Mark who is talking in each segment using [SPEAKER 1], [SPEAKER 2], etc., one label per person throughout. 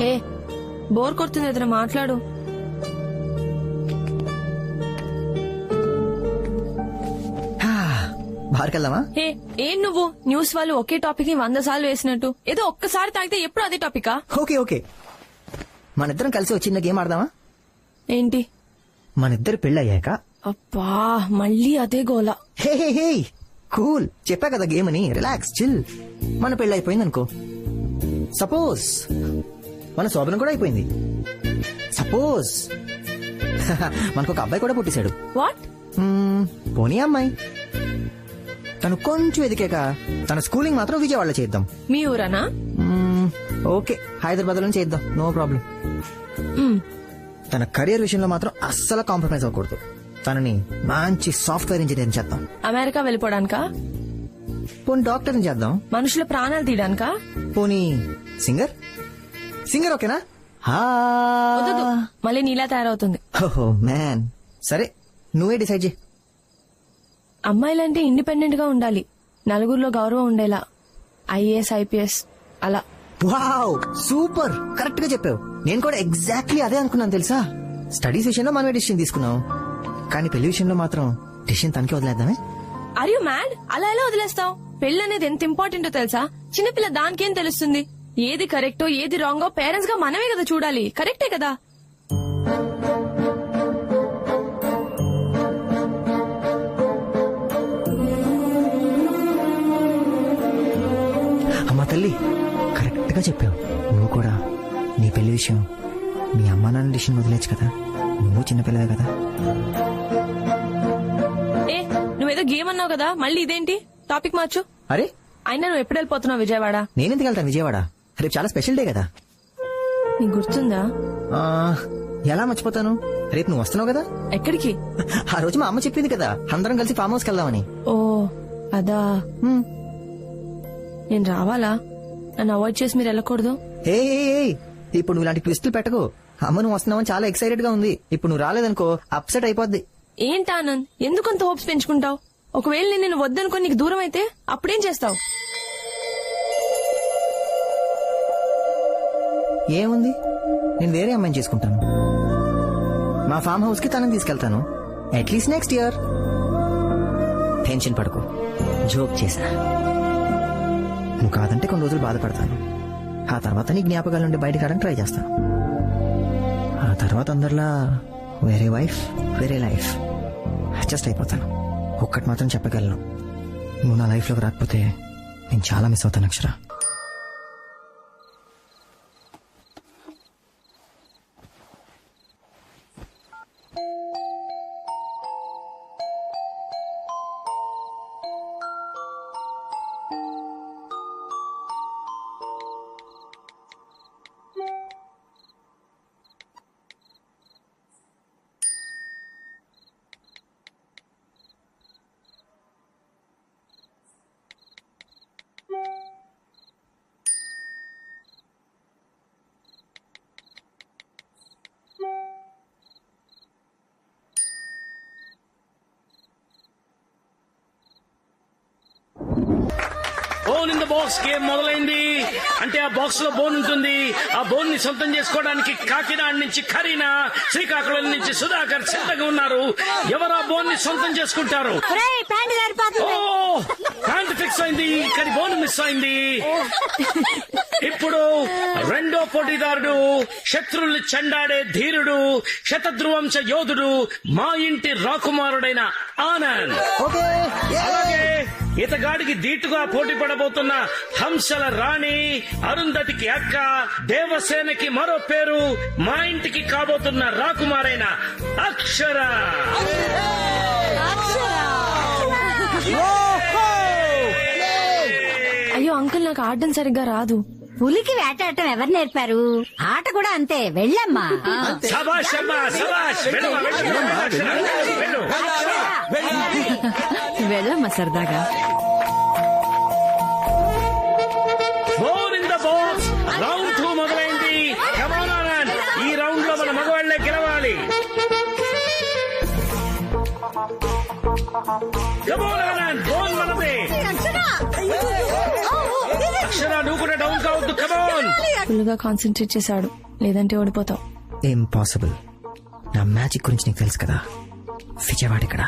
[SPEAKER 1] ఏ bore కొడుతుంది ఎదురు మాట్లాడు.
[SPEAKER 2] బార్కెళ్దామా?
[SPEAKER 1] ఏం నువ్వు న్యూస్ వాళ్ళు ఒకే టాపిక్ ని 100 సార్లు వేసినట్టు ఏదో ఒక్కసారి తాగితే ఎప్పుడు అదే టాపికా?
[SPEAKER 2] ఓకే ఓకే, మనిద్దరం కలిసి వచ్చిన గేమ్ ఆడదామా?
[SPEAKER 1] ఏంటి?
[SPEAKER 2] మనిద్దరు పెళ్ళయ్యాక.
[SPEAKER 1] అబ్బా మళ్ళీ అదే గోలా.
[SPEAKER 2] హే హే హే కూల్, చెప్పా కదా గేమ్ అని. Relax chill. మన పెళ్ళి అయిపోయింది అనుకో. సపోజ్ మన శోభనం కూడా అయిపోయింది. సపోజ్ మనకు ఒక అబ్బాయి కూడా పుట్టేశాడు.
[SPEAKER 1] వాట్?
[SPEAKER 2] పోనీ అమ్మాయి. తను కొంచెం ఎదికాక తన స్కూలింగ్ మాత్రం విజయవాడలో చేద్దాం.
[SPEAKER 1] మీ ఊరనా?
[SPEAKER 2] ఓకే, హైదరాబాద్ లో చేద్దాం, నో ప్రాబ్లం. తన కెరీర్ విషయంలో మాత్రం అస్సలు కాంప్రమైజ్ అవ్వకూడదు. తనని మంచి సాఫ్ట్వేర్ ఇంజనీర్ చేద్దాం.
[SPEAKER 1] అమెరికా వెళ్ళిపోవడానికా?
[SPEAKER 2] పోనీ డాక్టర్ చేద్దాం.
[SPEAKER 1] మనుషుల ప్రాణాలు తీయడానికా?
[SPEAKER 2] పోనీ సింగర్. సింగర్ ఓకేనా?
[SPEAKER 1] వద్దు, మళ్ళీ నీలా తయారవుతుంది.
[SPEAKER 2] ఓహో మ్యాన్, సరే నువ్వే డిసైడ్ చేయి.
[SPEAKER 1] అమ్మాయిలంటే ఇండిపెండెంట్ గా ఉండాలి, నలుగురిలో గౌరవం ఉండేలా. ఐఏఎస్ ఐపీఎస్ అలా.
[SPEAKER 2] వావ్ సూపర్, కరెక్ట్ గా చెప్పావు. నేను కూడా ఎగ్జాక్ట్లీ అదే అనుకున్నాను తెలుసా. స్టడీస్ విషయంలో మనమే డిసిషన్ తీసుకున్నాం, కానీ పెళ్లి విషయంలో మాత్రం డిసిషన్ తనకే వదిలేద్దామే.
[SPEAKER 1] Are you mad? అలా ఎలా వదిలేస్తావు? పెళ్లి అనేది ఎంత ఇంపార్టెంటో తెలుసా? చిన్నపిల్ల దానికేం తెలుస్తుంది? ఏది కరెక్టో ఏది రాంగో పేరెంట్స్ గా మనమే కదా చూడాలి. కరెక్టే కదా?
[SPEAKER 2] అమ్మా తల్లి, కరెక్ట్ గా చెప్పావు. నువ్వు కూడా నీ పెళ్లి విషయం మీ అమ్మా నాన్న డిసిషన్ వదిలేచ్చు కదా. నువ్వు చిన్నపిల్లవే కదా.
[SPEAKER 1] ఏ నువ్వేదో గేమ్ అన్నావు కదా, మళ్ళీ ఇదేంటి? టాపిక్ మార్చు.
[SPEAKER 2] అరే
[SPEAKER 1] అయినా నువ్వు ఎప్పుడు వెళ్ళిపోతున్నావు విజయవాడ?
[SPEAKER 2] నేనెందుకు వెళ్తాను విజయవాడ? రేపు చాలా స్పెషల్ డే కదా.
[SPEAKER 1] నీకు గుర్తుందా?
[SPEAKER 2] ఎలా మర్చిపోతాను, రేపు నువ్వు వస్తున్నావు కదా.
[SPEAKER 1] ఎక్కడికి?
[SPEAKER 2] ఆ రోజు మా అమ్మ చెప్పింది కదా, అందరం కలిసి ఫామ్ హౌస్కి వెళ్దామని.
[SPEAKER 1] ఓ అదా. నేను రావాలా? నన్ను అవాయిడ్ చేసి మీరు వెళ్ళకూడదు.
[SPEAKER 2] ఏ ఇప్పుడు నువ్వు ఇలాంటి ట్విస్టులు పెట్టకు. అమ్మ నువ్వు వస్తున్నావని చాలా ఎక్సైటెడ్ గా ఉంది. ఇప్పుడు నువ్వు రాలేదనుకో అప్సెట్ అయిపోద్ది.
[SPEAKER 1] ఏంటి ఆనంద్, ఎందుకంత హోప్స్ పెంచుకుంటావు? ఒకవేళ నేను వద్దనుకో నీకు దూరం అయితే అప్పుడేం చేస్తావు?
[SPEAKER 2] ఏముంది, నేను వేరే అమ్మాయిని చేసుకుంటాను. మా ఫామ్ హౌస్ కి తనని తీసుకెళ్తాను. At least next year. టెన్షన్ పడుకో, జోక్ చేశా. నువ్వు కాదంటే కొన్ని రోజులు బాధపడతాను. ఆ తర్వాత నీ జ్ఞాపకాల నుండి బయటకు రావడానికి ట్రై చేస్తాను. ఆ తర్వాత అందరిలా వేరే వైఫ్ వేరే లైఫ్ అడ్జస్ట్ అయిపోతాను. ఒక్కటి మాత్రం చెప్పగలను, నువ్వు నా లైఫ్ లోకి రాకపోతే నేను చాలా మిస్ అవుతాను Akshara.
[SPEAKER 3] Bone in the box game మొదలైంది. అంటే ఆ బాక్స్ లో బోన్ ఉంటుంది. ఆ బోన్ ని సొంతం చేసుకోవడానికి కాకినాడ నుంచి కరీనా, శ్రీకాకుళం నుంచి సుధాకర్ సిద్ధంగా ఉన్నారు. ఎవరు ఆ బోన్ ని సొంతం చేసుకుంటారు? ప్యాంట్ ఫిక్స్ అయింది, కానీ బోన్ మిస్ అయింది. ఇప్పుడు రెండో పోటీదారుడు, శత్రుల్ని చెండాడే ధీరుడు, శతధ్రువంశ యోధుడు, మా ఇంటి రాకుమారుడైన ఆనంద్. అలాగే ఇతగాడికి ధీటుగా పోటీ పడబోతున్న హంసల రాణి, అరుంధతికి అక్క, దేవసేనకి మరో పేరు, మా ఇంటికి కాబోతున్న రాకుమారైన అక్షర.
[SPEAKER 1] అయ్యో అంకుల్, నాకు ఆడడం సరిగ్గా రాదు.
[SPEAKER 4] పులికి వేటాడటం ఎవరు నేర్పారు? ఆట కూడా అంతే, వెళ్ళమ్మా.
[SPEAKER 3] శభాష్ అమ్మా, శభాష్.
[SPEAKER 4] వెళ్ళమ్మా సరదాగా.
[SPEAKER 3] Bone in the box round 2 మొదలైంది. కమాన్ ఆనంద్, ఈ రౌండ్ లో మన మగవాళ్లే గెలవాలి. కమాన్ ఆనంద్, బోన్ మనదే. అక్షర నువ్వు కూడా డౌన్ కావద్దు. కమాన్.
[SPEAKER 1] ఫుల్ గా కాన్సన్ట్రేట్ చేశాడు, లేదంటే ఓడిపోతావు.
[SPEAKER 2] ఇంపాసిబుల్. నా మ్యాజిక్ గురించి నీకు తెలుసు కదా. విజయవాడ ఇక్కడ.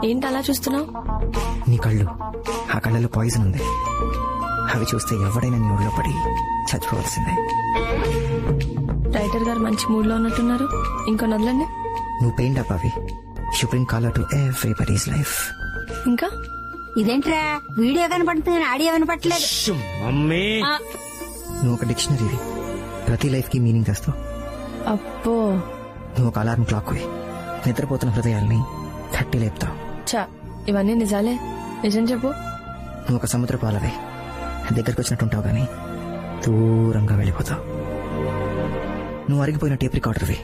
[SPEAKER 1] ఏంటి అలా చూస్తున్నావు?
[SPEAKER 2] నీ కళ్ళు, ఆ కళ్ళలో పాయిజన్ ఉంది. అవి చూస్తే ఎవడైనా నీ ఊళ్ళో పడి చచ్చిపోవాల్సిందే.
[SPEAKER 1] రైటర్ గారు మంచి మూడ్ లో ఉన్నట్టున్నారు, ఇంకో నదులండి.
[SPEAKER 2] నువ్వు పెయింట్ అప్ అవి. You bring colour to everybody's life.
[SPEAKER 1] ఇంకా
[SPEAKER 4] ఇదేంట్రా వీడియో కనపడుతుంది ఆడియో వినపట్లేదు.
[SPEAKER 3] మమ్మీ
[SPEAKER 2] నువ్వు ఒక డిక్షనరీవి, ప్రతి లైఫ్ కి మీనింగ్ తెస్తావు.
[SPEAKER 1] అప్పో
[SPEAKER 2] నువ్వు ఒక అలారం క్లాక్ వి, నిద్రపోతున్న హృదయాల్ని తట్టి లేపుతావు.
[SPEAKER 1] చా, ఇవన్నీ నిజాలే. నిజం చెప్పు.
[SPEAKER 2] నువ్వు ఒక సముద్ర పాలవే, దగ్గరకు వచ్చినట్టుంటావు గానీ దూరంగా వెళ్ళిపోతావు. నువ్వు అరిగిపోయిన టేప్ రికార్డర్వి,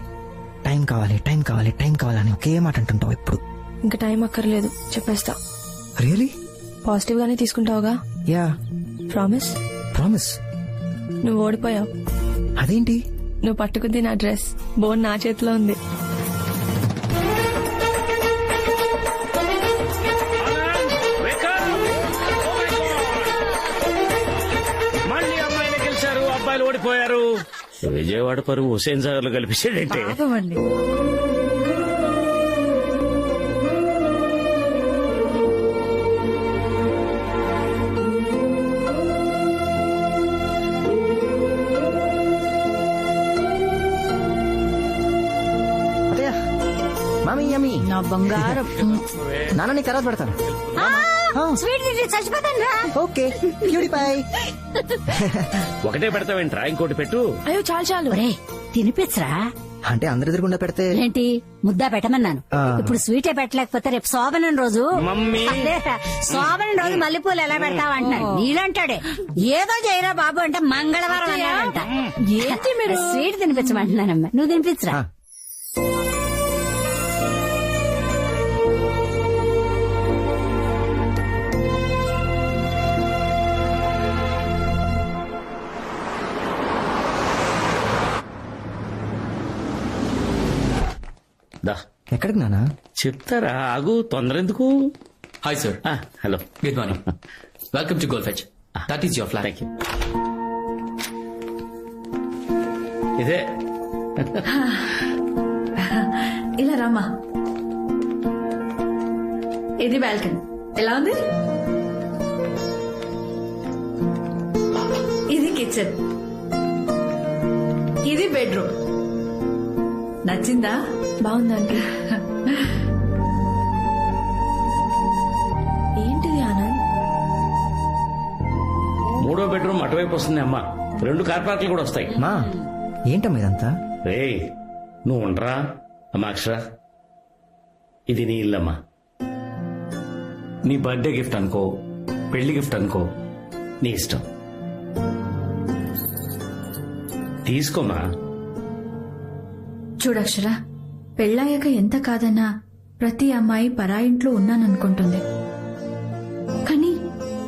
[SPEAKER 2] టైం కావాలి టైం కావాలి టైం కావాలని ఒకే మాట అంటుంటావు ఎప్పుడు.
[SPEAKER 1] ఇంకా టైం అక్కర్లేదు, చెప్పేస్తా.
[SPEAKER 2] రియలీ?
[SPEAKER 1] పాజిటివ్ గానే తీసుకుంటావుగా?
[SPEAKER 2] యా.
[SPEAKER 1] ప్రామిస్?
[SPEAKER 2] ప్రామిస్.
[SPEAKER 1] నువ్వు ఓడిపోయావు.
[SPEAKER 2] అదేంటి?
[SPEAKER 1] నువ్వు పట్టుకుంది నా డ్రెస్, బోన్ నా చేతిలో ఉంది.
[SPEAKER 3] మళ్ళీ అమ్మాయిలు గెలిచారు, అబ్బాయిలు ఓడిపోయారు. విజయవాడ పరువు హుసేన్ సాగర్ లో కల్పించాడంటే.
[SPEAKER 2] Mummy yummy.
[SPEAKER 4] నా బంగారం.
[SPEAKER 2] నాన్న నీకు తర్వాత పెడతాను.
[SPEAKER 4] స్వీట్ తింటే చచ్చిపోతాను రా.
[SPEAKER 2] Okay purify.
[SPEAKER 3] ఒకటే పెడతావేంట్రా, ఇంకోటి పెట్టు.
[SPEAKER 1] అయ్యో చాలు చాలు.
[SPEAKER 4] ఒరేయ్ తినిపించరా.
[SPEAKER 2] అంటే అందరి ఎదురుగుండా పెడితే
[SPEAKER 4] ఏంటి ముద్దా పెట్టమన్నాను. ఇప్పుడు స్వీటే పెట్టలేకపోతే రేపు శోభనం రోజు.
[SPEAKER 3] మమ్మీ
[SPEAKER 4] అదేరా, శోభనం రోజు మల్లెపూలు ఎలా పెడతావు అంటున్నాడు. నీళ్ళంటాడే ఏదో చేయరా బాబు అంటే మంగళవారం అన్నాడంట. ఏంటి మీరు స్వీట్ తినిపించమంటున్నానమ్మా, నువ్వు తినిపించరా.
[SPEAKER 3] దా
[SPEAKER 2] ఎక్కడికి నానా?
[SPEAKER 3] చెప్తారా, ఆగు, తొందర ఎందుకు.
[SPEAKER 5] Hi, sir.
[SPEAKER 3] Hello.
[SPEAKER 5] Good morning. Welcome to Goldfetch. That is your flat.
[SPEAKER 3] Thank you. ఇదే
[SPEAKER 6] ఇలా రామా. ఇది బాల్కనీ. ఎలా ఉంది? ఇది కిచెన్, ఇది బెడ్రూమ్. నచ్చిందా?
[SPEAKER 1] బాగుందండి. ఏంటిది ఆనంద్?
[SPEAKER 3] మూడో బెడ్రూమ్ అటువైపు వస్తుంది అమ్మా. 2 కార్ పార్కులు కూడా వస్తాయి.
[SPEAKER 2] మా ఏంటమ్మా ఇదంతా?
[SPEAKER 3] రేయ్ నువ్వు ఉండరా అమ్మా. అక్షర, ఇది నీ ఇల్లమ్మా. నీ బర్త్డే గిఫ్ట్ అనుకో, పెళ్లి గిఫ్ట్ అనుకో, నీ ఇష్టం. తీసుకోమా.
[SPEAKER 6] చూడక్షర, పెళ్ళాయాక ఎంత కాదన్నా ప్రతి అమ్మాయి పరాయింట్లో ఉన్నాననుకుంటుంది. కానీ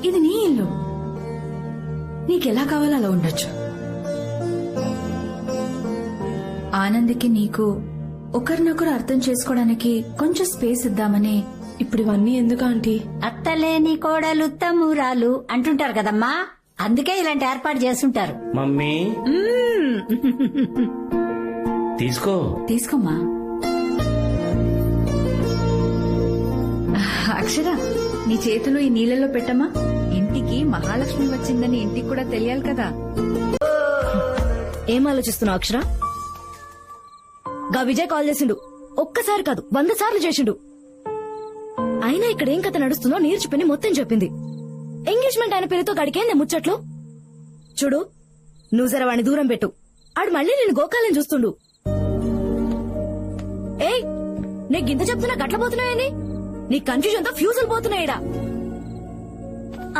[SPEAKER 6] ఇది నీ ఇల్లు, నీకెలా కావాలో అలా ఉండొచ్చు. ఆనంద్కి నీకు ఒకరినొకరు అర్థం చేసుకోవడానికి కొంచెం స్పేస్ ఇద్దామని.
[SPEAKER 1] ఇప్పుడు ఇవన్నీ ఎందుకు ఆంటీ?
[SPEAKER 4] అత్తలేని కోడలు తమ్మురాలు అంటుంటారు కదమ్మా, అందుకే ఇలాంటి ఏర్పాటు చేస్తుంటారు.
[SPEAKER 3] మమ్మీ తీసుకో.
[SPEAKER 6] తీసుకోమ్మా. అక్షర, నీ చేతులు ఈ నీళ్ళలో పెట్టమ్మా. ఇంటికి మహాలక్ష్మి వచ్చిందని ఇంటికి కూడా తెలియాలి కదా.
[SPEAKER 7] ఏం ఆలోచిస్తున్నావు అక్షర? గా విజయ్ కాల్ చేసిండు, ఒక్కసారి కాదు 100 సార్లు చేసిండు. అయినా ఇక్కడ ఏం కథ నడుస్తుందో నేర్చిపోయి మొత్తం చెప్పింది. ఎంగేజ్మెంట్ అయిన పేరుతో గడికేందే ముచ్చట్లు. చూడు, నువ్వు జర వాడిని దూరం పెట్టు, ఆడు మళ్ళీ నేను గోకాలని చూస్తుండు. ఏయ్, నీకు గింత చెప్తున్నా గట్ల పోతున్నాయని నీ కన్ఫ్యూజన్ తో ఫ్యూజులు పోతున్నాయిడా.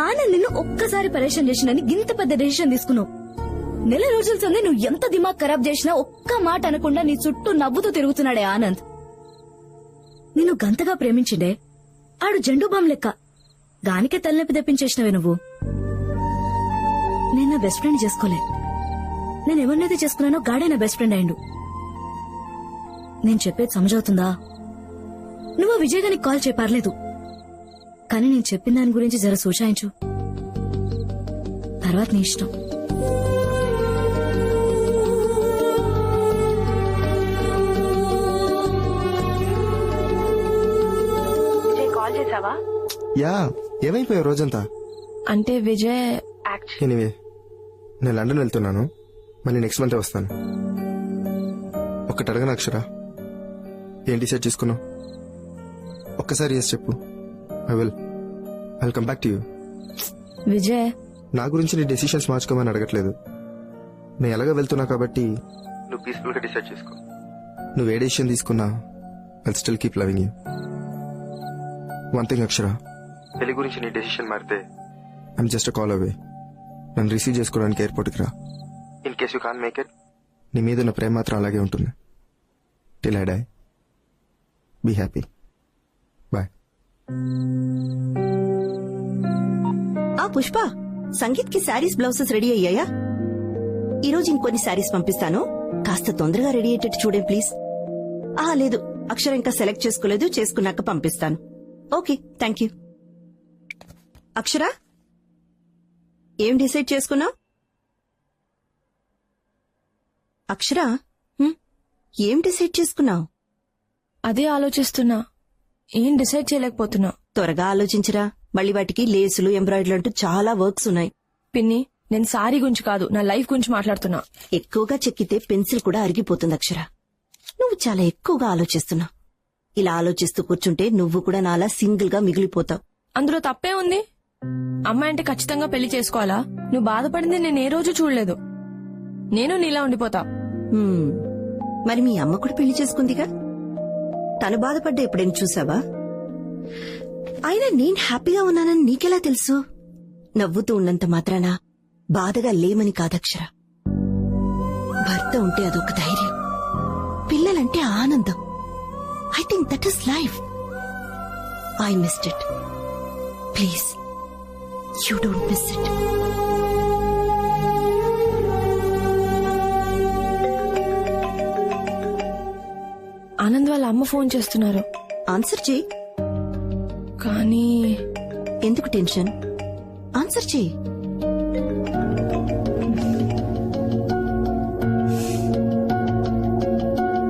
[SPEAKER 7] ఆనంద్ నిన్ను ఒక్కసారి పరేషాన్ చేసినని గింత పెద్ద డెసిషన్ తీసుకున్నావు. నెల రోజుల సందే నువ్వు ఎంత దిమాగ్ ఖరాబ్ చేసినా ఒక్క మాట అనకుండా నీ చుట్టూ నవ్వుతూ తిరుగుతున్నాడే ఆనంద్. నిన్ను గంతగా ప్రేమించిండే ఆడు జండు బామ్ లెక్క, గానికే తలనొప్పి తెప్పించేసినవే నువ్వు. నేను నా బెస్ట్ ఫ్రెండ్ చేసుకోలే. నేను ఎవరినైతే చేసుకున్నానో గాడే నా బెస్ట్ ఫ్రెండ్ అయ్యిండు. నేను చెప్పేది సమజవుతుందా? నువ్వు విజయ్ గారికి కాల్ చేయపర్లేదు, కానీ నేను చెప్పిన దాని గురించి జర సూచాయించు. తర్వాత నీ ఇష్టం.
[SPEAKER 1] కాల్ చేసావా?
[SPEAKER 8] యా, ఏమైపోయావు రోజంతా?
[SPEAKER 1] అంటే విజయ్
[SPEAKER 8] ఎనీవే, నేను లండన్ వెళ్తున్నాను, మళ్ళీ నెక్స్ట్ మంత్ వస్తాను. ఒక్కటి అడగను అక్షర, ఏం డిసైడ్ చేసుకున్నావు? ఒక్కసారి ఎస్ చెప్పు. I will come back to you.
[SPEAKER 1] Vijay,
[SPEAKER 8] నా గురించి నీ డెసిషన్స్ మార్చుకోమని అడగట్లేదు. నేను ఎలాగో వెళ్తున్నా కాబట్టి నువ్వు పీస్ఫుల్ గా డిసైడ్ చేసుకో. నువ్వు ఏ డెసిషన్ తీసుకున్నా I still keep loving you. One thing Akshara, పెళ్లి గురించి నీ డెసిషన్ మారితే ఐఎమ్ జస్ట్ కాల్ అవే. నన్ను రిసీవ్ చేసుకోవడానికి ఎయిర్పోర్ట్కి రా. In case you can make it, నీ మీద ఉన్న ప్రేమ మాత్రం అలాగే ఉంటుంది. Till I die. Be happy. Bye.
[SPEAKER 9] ఆ పుష్ప, సంగీత్ కి శారీస్ బ్లౌజెస్ రెడీ అయ్యాయా? ఈరోజు ఇంకొన్ని శారీస్ పంపిస్తాను, కాస్త తొందరగా రెడీ అయ్యేటట్టు చూడే ప్లీజ్. లేదు, అక్షర ఇంకా సెలెక్ట్ చేసుకోలేదు, చేసుకున్నాక పంపిస్తాను. Okay, thank you. అక్షర, ఏం డిసైడ్ చేసుకున్నావు? అక్షర, ఏం డిసైడ్ చేసుకున్నావు?
[SPEAKER 1] అదే ఆలోచిస్తున్నా, ఏం డిసైడ్ చేయలేకపోతున్నా.
[SPEAKER 9] త్వరగా ఆలోచించరా, మళ్ళీ వాటికి లేసులు, ఎంబ్రాయిడరీ అంటూ చాలా వర్క్స్ ఉన్నాయి.
[SPEAKER 1] పిన్ని, నేను సారీ గురించి కాదు, నా లైఫ్ గురించి మాట్లాడుతున్నా.
[SPEAKER 9] ఎక్కువగా చెక్కితే పెన్సిల్ కూడా అరిగిపోతుంది అక్షర. నువ్వు చాలా ఎక్కువగా ఆలోచిస్తున్నావు. ఇలా ఆలోచిస్తూ కూర్చుంటే నువ్వు కూడా నాలా సింగిల్ గా మిగిలిపోతావు.
[SPEAKER 1] అందులో తప్పే ఉంది? అమ్మాయి అంటే ఖచ్చితంగా పెళ్లి చేసుకోవాలా? నువ్వు బాధపడింది నేను ఏ రోజు చూడలేదు. నేను నీలా ఉండిపోతా.
[SPEAKER 9] మరి మీ అమ్మ కూడా పెళ్లి చేసుకుందిగా, తను బాధపడ్డా ఎప్పుడైనా చూసావా? అయినా నేను హ్యాపీగా ఉన్నానని నీకెలా తెలుసు? నవ్వుతూ ఉన్నంత మాత్రాన బాధగా లేమని కాదక్షర. భర్త ఉంటే అదొక ధైర్యం, పిల్లలంటే ఆనందం. I think that is life. I missed it. Please, you don't miss it.
[SPEAKER 1] Anand వాళ్ళ అమ్మ ఫోన్ చేస్తున్నారు.
[SPEAKER 9] ఆన్సర్ చేయి.
[SPEAKER 1] కానీ
[SPEAKER 9] ఎందుకు టెన్షన్? ఆన్సర్ చేయి.